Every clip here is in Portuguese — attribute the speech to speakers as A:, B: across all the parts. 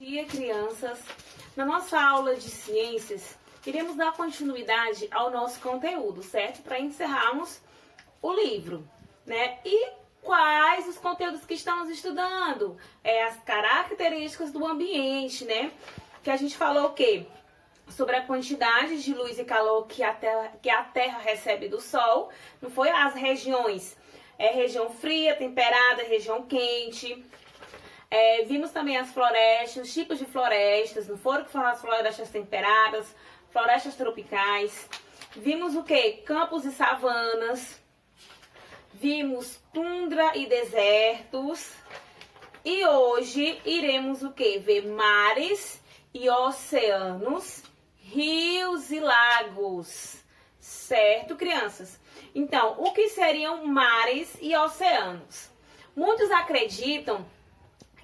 A: Bom dia, crianças! Na nossa aula de ciências, iremos dar continuidade ao nosso conteúdo, certo? Para encerrarmos o livro, né? E quais os conteúdos que estamos estudando? As características do ambiente, né? Que a gente falou o quê? Sobre a quantidade de luz e calor que a Terra recebe do Sol. Não foi? As regiões, região fria, temperada, região quente. Vimos também as florestas, os tipos de florestas, não foram que foram as florestas temperadas, florestas tropicais. Vimos o que? Campos e savanas. Vimos tundra e desertos. E hoje iremos o que? Ver mares e oceanos, rios e lagos. Certo, crianças? Então, o que seriam mares e oceanos? Muitos acreditam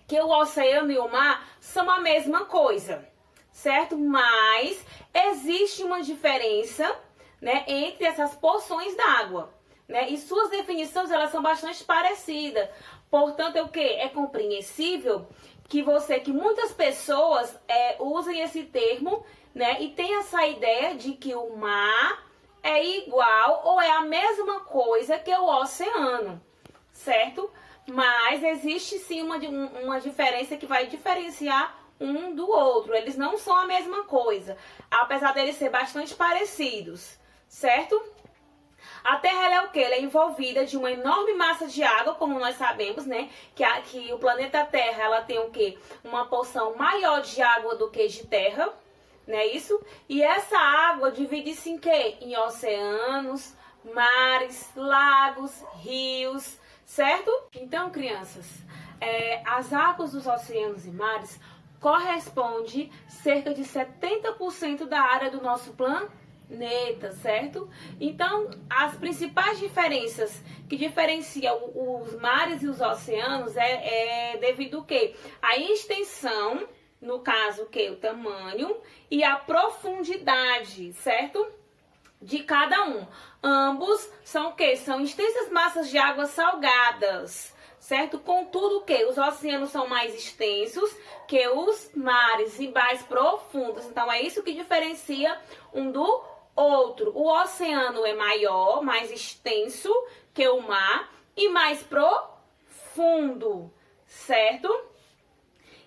A: que o oceano e o mar são a mesma coisa, certo? Mas existe uma diferença, né, entre essas porções d'água, né? E suas definições, elas são bastante parecidas. Portanto, é compreensível que muitas pessoas usem esse termo, né, e tem essa ideia de que o mar é igual ou é a mesma coisa que o oceano, certo? Mas existe sim uma diferença que vai diferenciar um do outro. Eles não são a mesma coisa, apesar deles ser bastante parecidos, certo? A Terra ela é o quê? Ela é envolvida de uma enorme massa de água, como nós sabemos, né? Que o planeta Terra ela tem o quê? Uma porção maior de água do que de terra, né? Isso? E essa água divide-se em quê? Em oceanos, mares, lagos, rios, certo? Então, crianças, as águas dos oceanos e mares correspondem cerca de 70% da área do nosso planeta, certo? Então, as principais diferenças que diferenciam os mares e os oceanos é devido ao quê? A extensão, no caso, o tamanho e a profundidade, certo? De cada um. Ambos são o quê? São extensas massas de água salgadas, certo? Contudo, os oceanos são mais extensos que os mares e mais profundos. Então, é isso que diferencia um do outro. O oceano é maior, mais extenso que o mar e mais profundo, certo?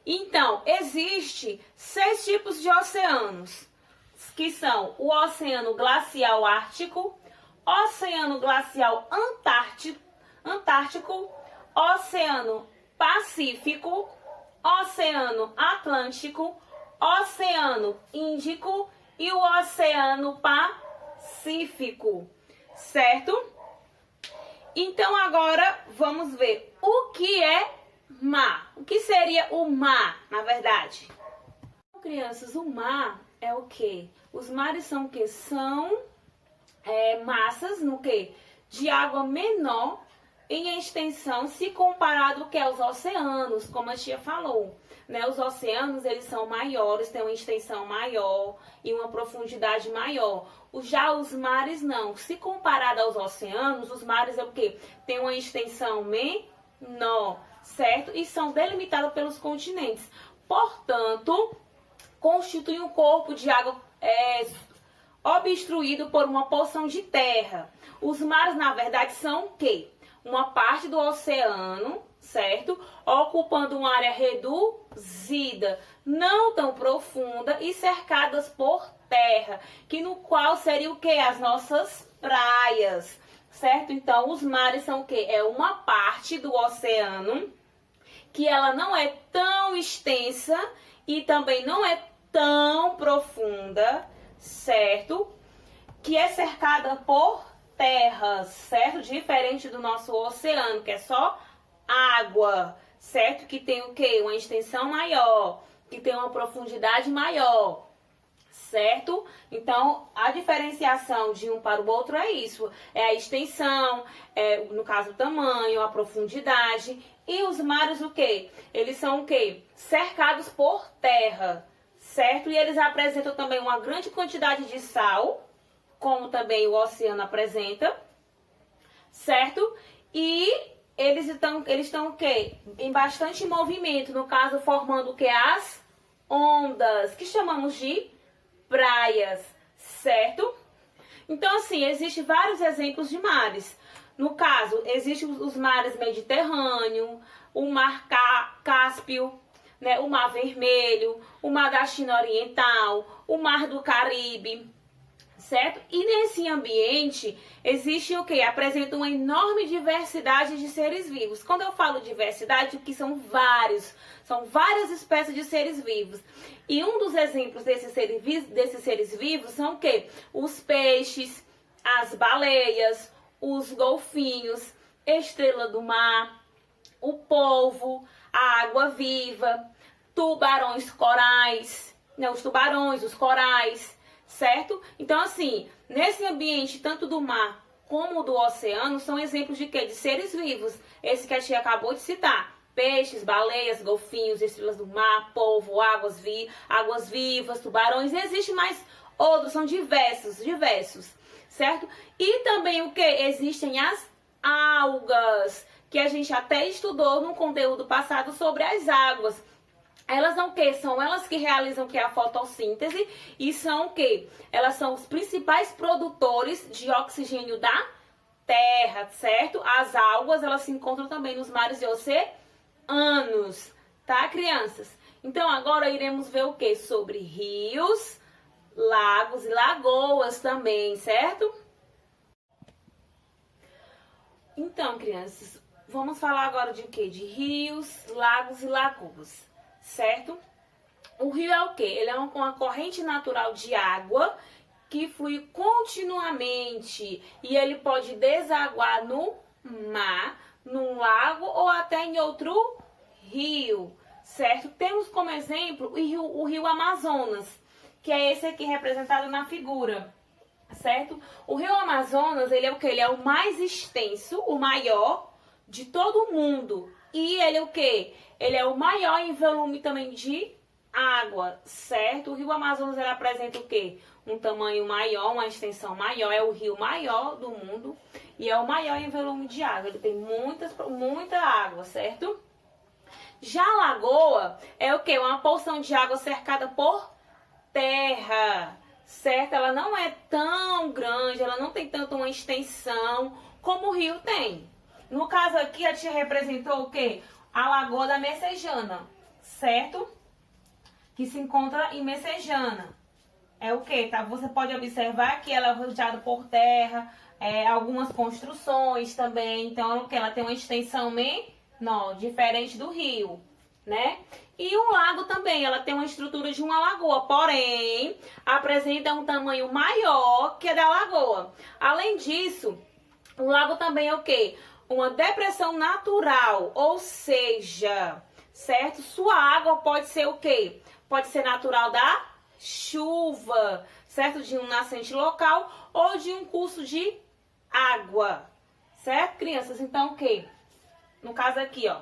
A: Então, existe 6 tipos de oceanos, que são o Oceano Glacial Ártico, Oceano Glacial Antártico, Oceano Pacífico, Oceano Atlântico, Oceano Índico e o Oceano Pacífico, certo? Então agora vamos ver o que é mar. O que seria o mar, na verdade? Crianças, o mar é o quê? Os mares são o quê? São massas de água menor em extensão se comparado aos oceanos, como a tia falou, né? Os oceanos, eles são maiores, têm uma extensão maior e uma profundidade maior. Já os mares não. Se comparado aos oceanos, os mares é o quê? Tem uma extensão menor, certo? E são delimitados pelos continentes. Portanto, constitui um corpo de água obstruído por uma porção de terra. Os mares, na verdade, são o quê? Uma parte do oceano, certo? Ocupando uma área reduzida, não tão profunda e cercadas por terra, no qual seria o quê? As nossas praias, certo? Então, os mares são o quê? É uma parte do oceano que ela não é tão extensa e também não é tão profunda, certo? Que é cercada por terras, certo? Diferente do nosso oceano, que é só água, certo? Que tem o quê? Uma extensão maior, que tem uma profundidade maior, certo? Então, a diferenciação de um para o outro é isso. É a extensão, no caso o tamanho, a profundidade. E os mares o quê? Eles são o quê? Cercados por terra, certo? E eles apresentam também uma grande quantidade de sal, como também o oceano apresenta, certo? E eles estão o quê? Em bastante movimento, no caso formando o quê? As ondas, que chamamos de praias, certo? Então, assim, existem vários exemplos de mares. No caso, existem os mares Mediterrâneo, o mar Cáspio, né, o Mar Vermelho, o Mar da China Oriental, o Mar do Caribe, certo? E nesse ambiente existe o que? Apresenta uma enorme diversidade de seres vivos. Quando eu falo diversidade, o que são várias espécies de seres vivos. E um dos exemplos desses seres vivos são o que? Os peixes, as baleias, os golfinhos, estrela do mar, o polvo, a água viva, tubarões corais, né, os tubarões, os corais, certo? Então, assim, nesse ambiente, tanto do mar como do oceano, são exemplos de quê? De seres vivos. Esse que a tia acabou de citar. Peixes, baleias, golfinhos, estrelas do mar, polvo, águas vivas, tubarões. E existe mais outros, são diversos, certo? E também o que? Existem as algas, que a gente até estudou no conteúdo passado sobre as águas. Elas são o quê? São elas que realizam o que? A fotossíntese e são o quê? Elas são os principais produtores de oxigênio da Terra, certo? As algas, elas se encontram também nos mares e oceanos, tá, crianças? Então, agora iremos ver o quê? Sobre rios, lagos e lagoas também, certo? Então, crianças, vamos falar agora de quê? De rios, lagos e lagoas, certo? O rio é o quê? Ele é uma corrente natural de água que flui continuamente e ele pode desaguar no mar, num lago ou até em outro rio, certo? Temos como exemplo o rio Amazonas, que é esse aqui representado na figura, certo? O rio Amazonas, ele é o quê? Ele é o mais extenso, o maior de todo o mundo. E ele é o quê? Ele é o maior em volume também de água, certo? O rio Amazonas, ele apresenta o quê? Um tamanho maior, uma extensão maior, é o rio maior do mundo e é o maior em volume de água. Ele tem muita água, certo? Já a lagoa é o quê? Uma porção de água cercada por terra, certo? Ela não é tão grande, ela não tem tanto uma extensão como o rio tem. No caso aqui, a tia representou o quê? A Lagoa da Messejana, certo? Que se encontra em Messejana. É o quê? Tá? Você pode observar que ela é rodeada por terra, algumas construções também. Então, é o quê? Ela tem uma extensão menor, diferente do rio, né? E o lago também, ela tem uma estrutura de uma lagoa, porém, apresenta um tamanho maior que a da lagoa. Além disso, o lago também é o quê? Uma depressão natural, ou seja, certo? Sua água pode ser o quê? Pode ser natural da chuva, certo? De um nascente local ou de um curso de água, certo, crianças? Então, o quê? No caso aqui, ó,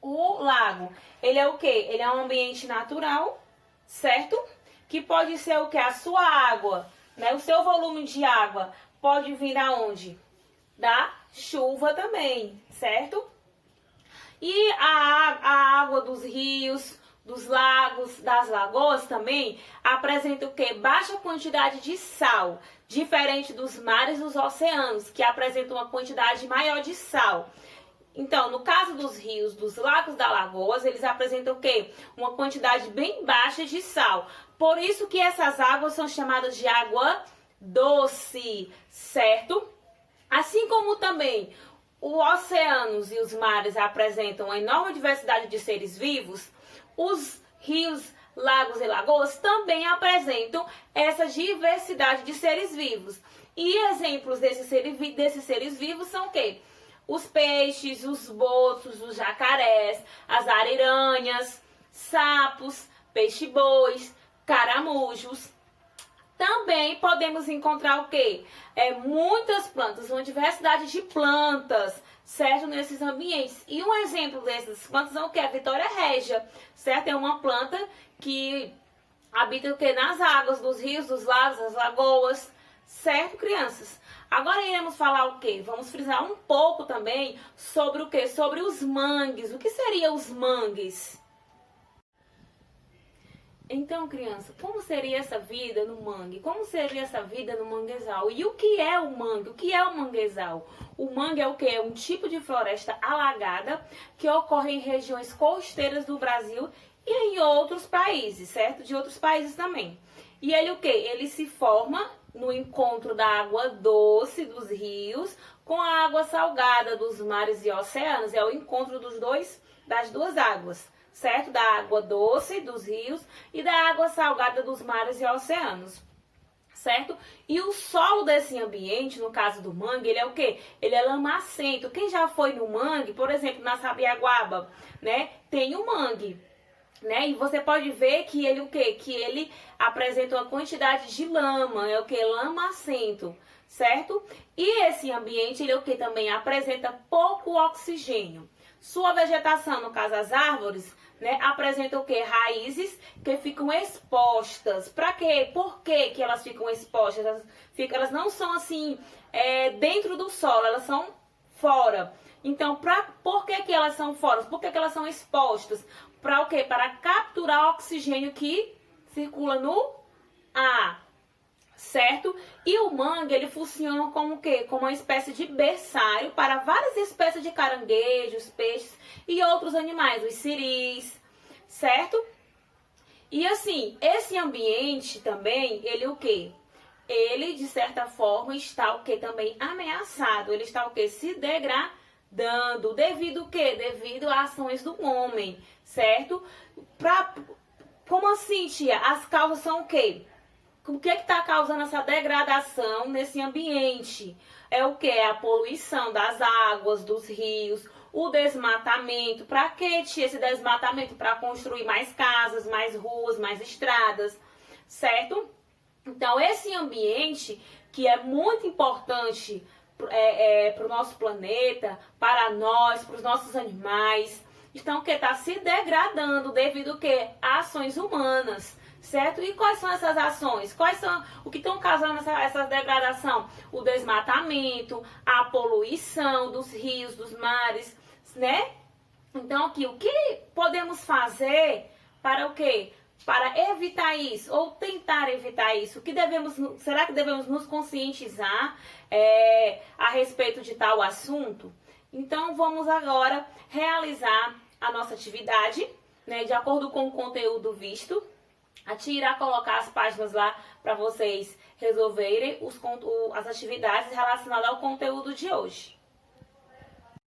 A: o lago, ele é o quê? Ele é um ambiente natural, certo? Que pode ser o quê? A sua água, né? O seu volume de água pode vir aonde? Da chuva também, certo? E a água dos rios, dos lagos, das lagoas também apresenta o quê? Baixa quantidade de sal, diferente dos mares e dos oceanos, que apresentam uma quantidade maior de sal. Então, no caso dos rios, dos lagos, das lagoas, eles apresentam o quê? Uma quantidade bem baixa de sal. Por isso que essas águas são chamadas de água doce, certo? Assim como também os oceanos e os mares apresentam uma enorme diversidade de seres vivos, os rios, lagos e lagoas também apresentam essa diversidade de seres vivos. E exemplos desses seres vivos são o quê? Os peixes, os botos, os jacarés, as ariranhas, sapos, peixe-bois, caramujos. Também podemos encontrar o quê? Muitas plantas, uma diversidade de plantas, certo? Nesses ambientes. E um exemplo dessas plantas é o quê? A Vitória régia, certo? É uma planta que habita o quê? Nas águas dos rios, dos lagos, das lagoas, certo, crianças? Agora iremos falar o quê? Vamos frisar um pouco também sobre o quê? Sobre os mangues. O que seriam os mangues? Então, criança, como seria essa vida no mangue? Como seria essa vida no manguezal? E o que é o mangue? O que é o manguezal? O mangue é o quê? É um tipo de floresta alagada que ocorre em regiões costeiras do Brasil e em outros países, certo? De outros países também. E ele o quê? Ele se forma no encontro da água doce dos rios com a água salgada dos mares e oceanos. É o encontro das duas águas, certo? Da água doce dos rios e da água salgada dos mares e oceanos, certo? E o solo desse ambiente, no caso do mangue, ele é o quê? Ele é lamacento. Quem já foi no mangue, por exemplo, na Sabiaguaba, né? Tem o mangue, né? E você pode ver que ele o quê? Que ele apresenta uma quantidade de lama, é o quê? Lamacento, certo? E esse ambiente, ele é o quê? Também apresenta pouco oxigênio. Sua vegetação, no caso as árvores, né, apresenta o quê? Raízes que ficam expostas. Para quê? Por que que elas ficam expostas? Elas não são assim dentro do solo, elas são fora. Então, por que que elas são fora? Por que que elas são expostas? Para o quê? Para capturar o oxigênio que circula no ar, certo? E o mangue, ele funciona como o quê? Como uma espécie de berçário para várias espécies de caranguejos, peixes e outros animais, os siris, certo? E assim, esse ambiente também, ele o quê? Ele, de certa forma, está o quê? Também ameaçado. Ele está o quê? Se degradando. Devido o quê? Devido a ações do homem, certo? Como assim, tia? As causas são o quê? O que está causando essa degradação nesse ambiente? É o que? É a poluição das águas, dos rios, o desmatamento. Para que esse desmatamento? Para construir mais casas, mais ruas, mais estradas, certo? Então, esse ambiente que é muito importante para o nosso planeta, para nós, para os nossos animais, então, que está se degradando devido ao que? A ações humanas. Certo? E quais são essas ações? Quais são o que estão causando essa degradação? O desmatamento, a poluição dos rios, dos mares, né? Então, aqui, o que podemos fazer para o quê? Para evitar isso, ou tentar evitar isso. Será que devemos nos conscientizar a respeito de tal assunto? Então, vamos agora realizar a nossa atividade, né, de acordo com o conteúdo visto. A tia irá colocar as páginas lá para vocês resolverem as atividades relacionadas ao conteúdo de hoje.